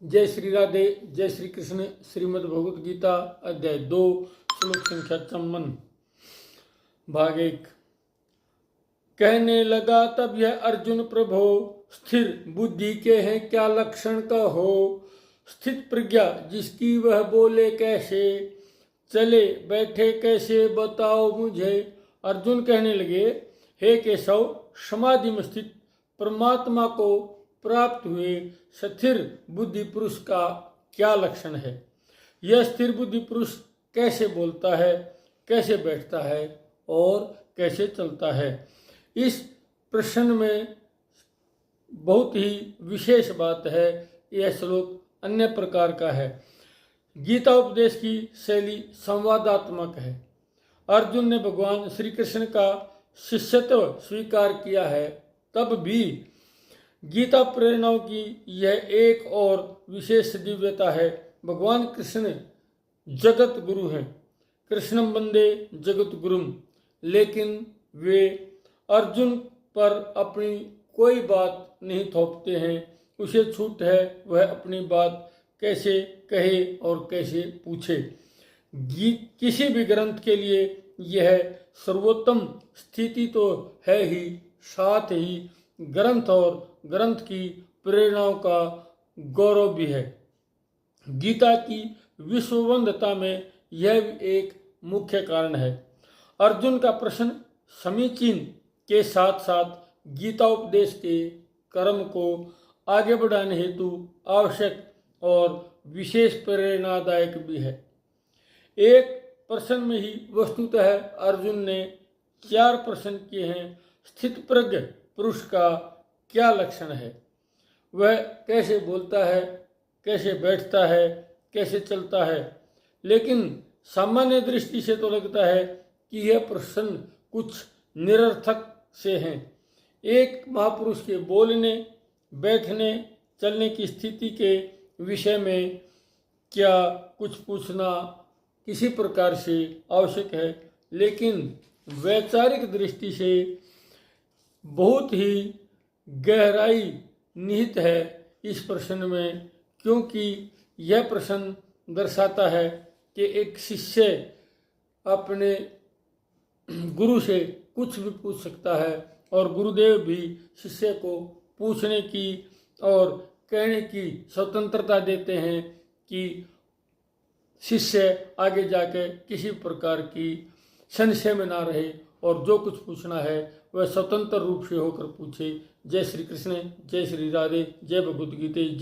जय श्री राधे, जय श्री कृष्ण। श्रीमद् भगवत गीता अध्याय 2 श्लोक संख्या 54 भाग 1। कहने लगा तब यह अर्जुन, प्रभो स्थिर बुद्धि के हैं क्या लक्षण कहो। स्थित प्रज्ञा जिसकी वह बोले कैसे, चले बैठे कैसे बताओ मुझे। अर्जुन कहने लगे, हे केशव, समाधि में स्थित परमात्मा को प्राप्त हुए स्थिर बुद्धि पुरुष का क्या लक्षण है। यह स्थिर बुद्धि पुरुष कैसे बोलता है, कैसे बैठता है और कैसे चलता है। इस प्रश्न में बहुत ही विशेष बात है। यह श्लोक अन्य प्रकार का है। गीता उपदेश की शैली संवादात्मक है। अर्जुन ने भगवान श्री कृष्ण का शिष्यत्व स्वीकार किया है, तब भी गीता प्रेरणाओं की यह एक और विशेष दिव्यता है। भगवान कृष्ण जगत गुरु हैं, कृष्णम वंदे जगत गुरुम, लेकिन वे अर्जुन पर अपनी कोई बात नहीं थोपते हैं। उसे छूट है वह अपनी बात कैसे कहे और कैसे पूछे। किसी भी ग्रंथ के लिए यह सर्वोत्तम स्थिति तो है ही, साथ ही ग्रंथ और ग्रंथ की प्रेरणाओं का गौरव भी है। गीता की विश्ववंदता में यह भी एक मुख्य कारण है। अर्जुन का प्रश्न समीचीन के साथ साथ गीता उपदेश के कर्म को आगे बढ़ाने हेतु आवश्यक और विशेष प्रेरणादायक भी है। एक प्रश्न में ही वस्तुतः अर्जुन ने 4 प्रश्न किए हैं। स्थित प्रज्ञ पुरुष का क्या लक्षण है, वह कैसे बोलता है, कैसे बैठता है, कैसे चलता है। लेकिन सामान्य दृष्टि से तो लगता है कि यह प्रश्न कुछ निरर्थक से हैं। एक महापुरुष के बोलने, बैठने, चलने की स्थिति के विषय में क्या कुछ पूछना किसी प्रकार से आवश्यक है, लेकिन वैचारिक दृष्टि से बहुत ही गहराई निहित है इस प्रश्न में, क्योंकि यह प्रश्न दर्शाता है कि एक शिष्य अपने गुरु से कुछ भी पूछ सकता है और गुरुदेव भी शिष्य को पूछने की और कहने की स्वतंत्रता देते हैं कि शिष्य आगे जाकर किसी प्रकार की संशय में ना रहे और जो कुछ पूछना है वह स्वतंत्र रूप से होकर पूछे। जय श्री कृष्ण, जय श्री राधे, जय भगवद गीता, जय